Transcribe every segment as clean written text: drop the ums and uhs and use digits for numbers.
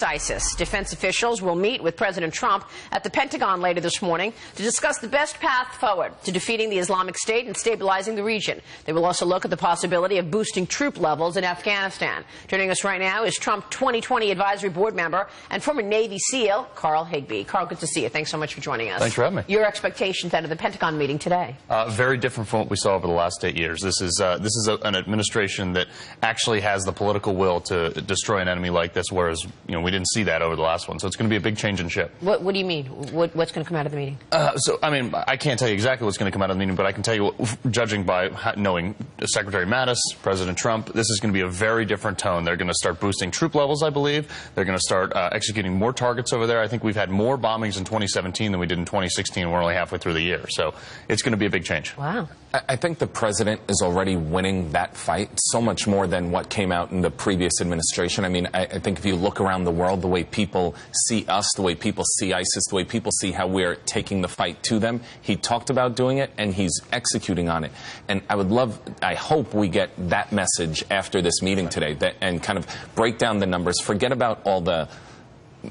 ISIS. Defense officials will meet with President Trump at the Pentagon later this morning to discuss the best path forward to defeating the Islamic State and stabilizing the region. They will also look at the possibility of boosting troop levels in Afghanistan. Joining us right now is Trump 2020 Advisory Board member and former Navy SEAL Carl Higbie. Carl, good to see you. Thanks so much for joining us. Thanks for having me. Your expectations out of the Pentagon meeting today? Very different from what we saw over the last 8 years. This is an administration that actually has the political will to destroy an enemy like this, whereas we didn't see that over the last one. So it's going to be a big change in ship. What do you mean? What's going to come out of the meeting? I can't tell you exactly what's going to come out of the meeting, but I can tell you, judging by knowing Secretary Mattis, President Trump, this is going to be a very different tone. They're going to start boosting troop levels, I believe. They're going to start executing more targets over there. I think we've had more bombings in 2017 than we did in 2016. We're only halfway through the year. So it's going to be a big change. Wow. I think the president is already winning that fight, so much more than what came out in the previous administration. I mean, I think if you look around the world, the way people see us, the way people see ISIS, the way people see how we're taking the fight to them, he talked about doing it, and he's executing on it. And I hope we get that message after this meeting today, and kind of break down the numbers, forget about all the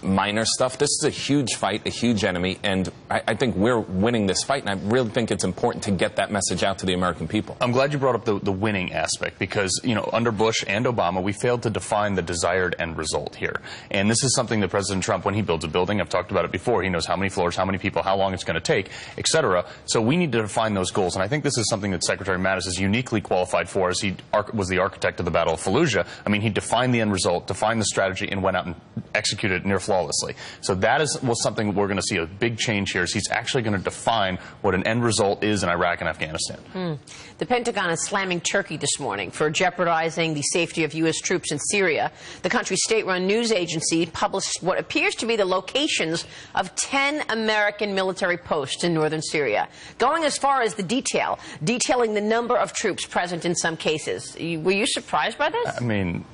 minor stuff. This is a huge fight, a huge enemy, and I think we're winning this fight, and I really think it's important to get that message out to the American people. I'm glad you brought up the winning aspect, because under Bush and Obama, we failed to define the desired end result here. And this is something that President Trump, when he builds a building, I've talked about it before, he knows how many floors, how many people, how long it's going to take, etc. So we need to define those goals, and I think this is something that Secretary Mattis is uniquely qualified for, as he was the architect of the Battle of Fallujah. I mean, he defined the end result, defined the strategy, and went out and executed it near flawlessly. So that was something we're going to see a big change here. Is he's actually going to define what an end result is in Iraq and Afghanistan. The Pentagon is slamming Turkey this morning for jeopardizing the safety of U.S. troops in Syria. The country's state-run news agency published what appears to be the locations of 10 American military posts in northern Syria, going as far as detailing the number of troops present in some cases. Were you surprised by this? I mean,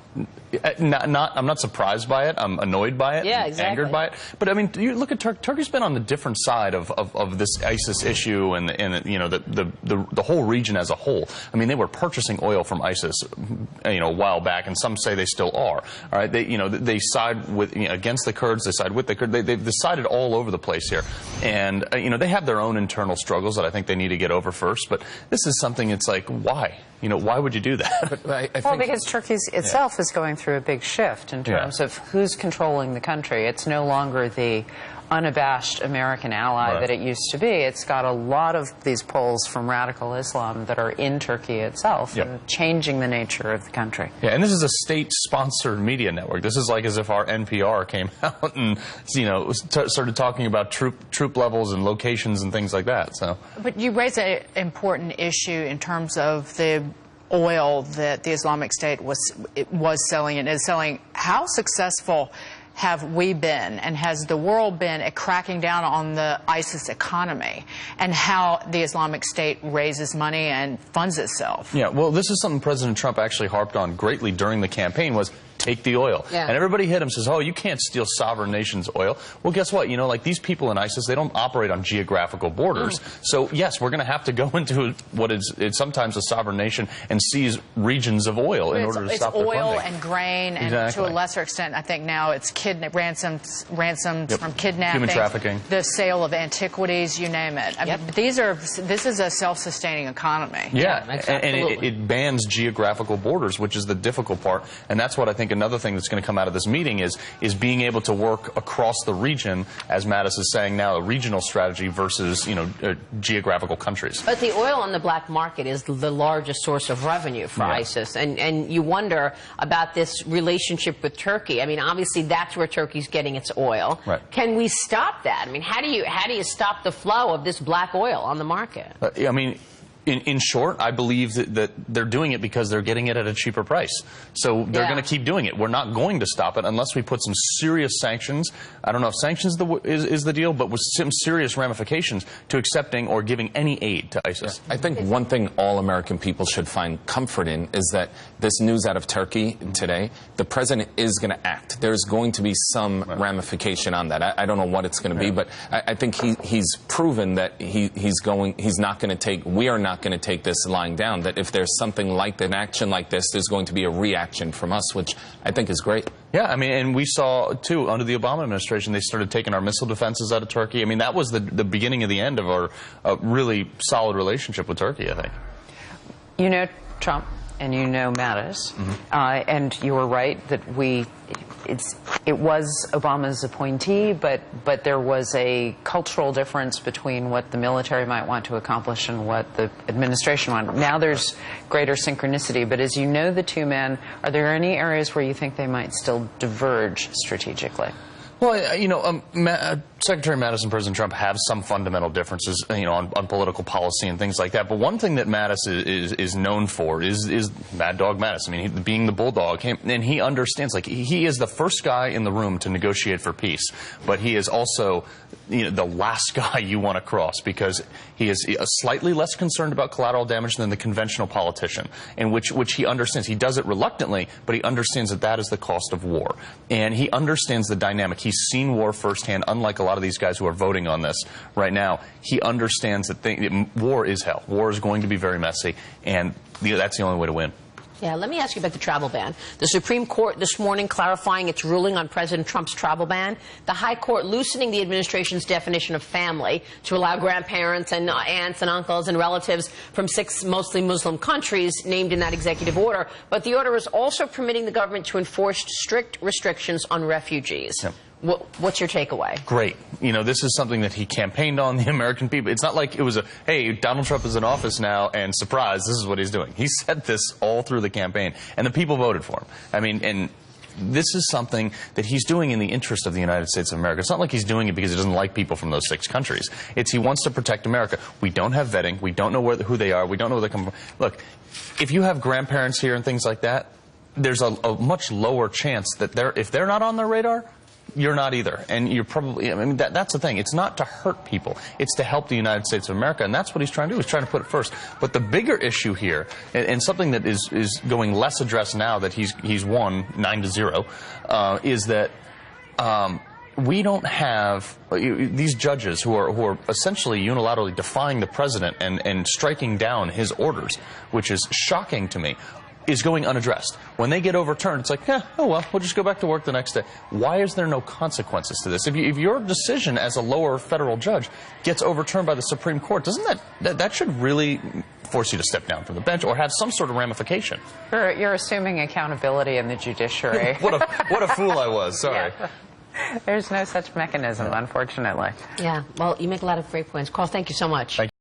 I'm not surprised by it. I'm annoyed by it. Yeah, exactly. Angered by it. But I mean, you look at Turkey. Turkey's been on the different side of this ISIS issue and the whole region as a whole. I mean, they were purchasing oil from ISIS a while back, and some say they still are. All right, they side with against the Kurds. They side with the Kurds. They've decided all over the place here, and they have their own internal struggles that I think they need to get over first. But this is something. It's like, why? Why would you do that? Well, because Turkey itself is going through a big shift in terms of who's controlling the country. It's no longer the unabashed American ally that it used to be. It's got a lot of these polls from radical Islam that are in Turkey itself and changing the nature of the country. Yeah, and this is a state-sponsored media network. This is like as if our NPR came out and started talking about troop levels and locations and things like that. So, but you raise an important issue in terms of the oil that the Islamic State was selling and is selling. How successful have we been, and has the world been, at cracking down on the ISIS economy and how the Islamic State raises money and funds itself? Yeah, well, this is something President Trump actually harped on greatly during the campaign, was take the oil. Yeah. And everybody hit him, says, oh, you can't steal sovereign nations' oil. Well, guess what? Like these people in ISIS, they don't operate on geographical borders. So, yes, we're going to have to go into what is sometimes a sovereign nation and seize regions of oil in order to stop their funding. It's oil and grain, and to a lesser extent, I think now it's ransoms from kidnapping, human trafficking, the sale of antiquities, you name it. I mean, this is a self-sustaining economy. Yeah, and it bans geographical borders, which is the difficult part. And that's what I think another thing that's going to come out of this meeting is being able to work across the region, as Mattis is saying now, a regional strategy versus geographical countries. But the oil on the black market is the largest source of revenue for ISIS, and you wonder about this relationship with Turkey. I mean, obviously that's where Turkey's getting its oil. Right. Can we stop that? I mean, how do you stop the flow of this black oil on the market? I mean, in short, I believe that they're doing it because they're getting it at a cheaper price. So they're going to keep doing it. We're not going to stop it unless we put some serious sanctions. I don't know if sanctions is the deal, but with some serious ramifications to accepting or giving any aid to ISIS. I think one thing all American people should find comfort in is that this news out of Turkey today, the president is going to act. There's going to be some ramification on that. I don't know what it's going to be, but I think he's proven that we are not not going to take this lying down, that if there's something like an action like this, there's going to be a reaction from us, which I think is great. Yeah, I mean, and we saw, too, under the Obama administration, they started taking our missile defenses out of Turkey. I mean, that was the beginning of the end of our really solid relationship with Turkey, I think. You know Trump and you know Mattis, and you were right that it was Obama's appointee, but there was a cultural difference between what the military might want to accomplish and what the administration wanted. Now there's greater synchronicity, but as you know the two men, are there any areas where you think they might still diverge strategically? Well, you know, Secretary Mattis and President Trump have some fundamental differences, you know, on political policy and things like that. But one thing that Mattis is known for is Mad Dog Mattis. I mean, being the bulldog, and he understands. Like, he is the first guy in the room to negotiate for peace, but he is also, you know, the last guy you want to cross, because he is slightly less concerned about collateral damage than the conventional politician, and which he understands. He does it reluctantly, but he understands that that is the cost of war, and he understands the dynamic. He's seen war firsthand, unlike a lot of these guys who are voting on this right now. He understands that war is hell. War is going to be very messy, and that's the only way to win. Yeah, let me ask you about the travel ban. The Supreme Court this morning clarifying its ruling on President Trump's travel ban. The High Court loosening the administration's definition of family to allow grandparents and aunts and uncles and relatives from 6 mostly Muslim countries named in that executive order. But the order is also permitting the government to enforce strict restrictions on refugees. Yep. What's your takeaway? Great. You know, this is something that he campaigned on the American people. It's not like it was hey, Donald Trump is in office now, and surprise, this is what he's doing. He said this all through the campaign, and the people voted for him. I mean, and this is something that he's doing in the interest of the United States of America. It's not like he's doing it because he doesn't like people from those 6 countries. It's he wants to protect America. We don't have vetting. We don't know who they are. We don't know where they come from. Look, if you have grandparents here and things like that, there's a much lower chance that if they're not on their radar, you're not either. And you're probably, I mean, that's the thing. It's not to hurt people. It's to help the United States of America. And that's what he's trying to do. He's trying to put it first. But the bigger issue here, and something that is going less addressed now that he's won 9-0, is that we don't have these judges who are essentially unilaterally defying the president and striking down his orders, which is shocking to me, is going unaddressed. When they get overturned, it's like, oh well, we'll just go back to work the next day. Why is there no consequences to this? If your decision as a lower federal judge gets overturned by the Supreme Court, doesn't that should really force you to step down from the bench or have some sort of ramification? You're assuming accountability in the judiciary. What a fool I was. Sorry. Yeah. There's no such mechanism, unfortunately. Yeah. Well, you make a lot of great points. Carl, thank you so much. Thank you.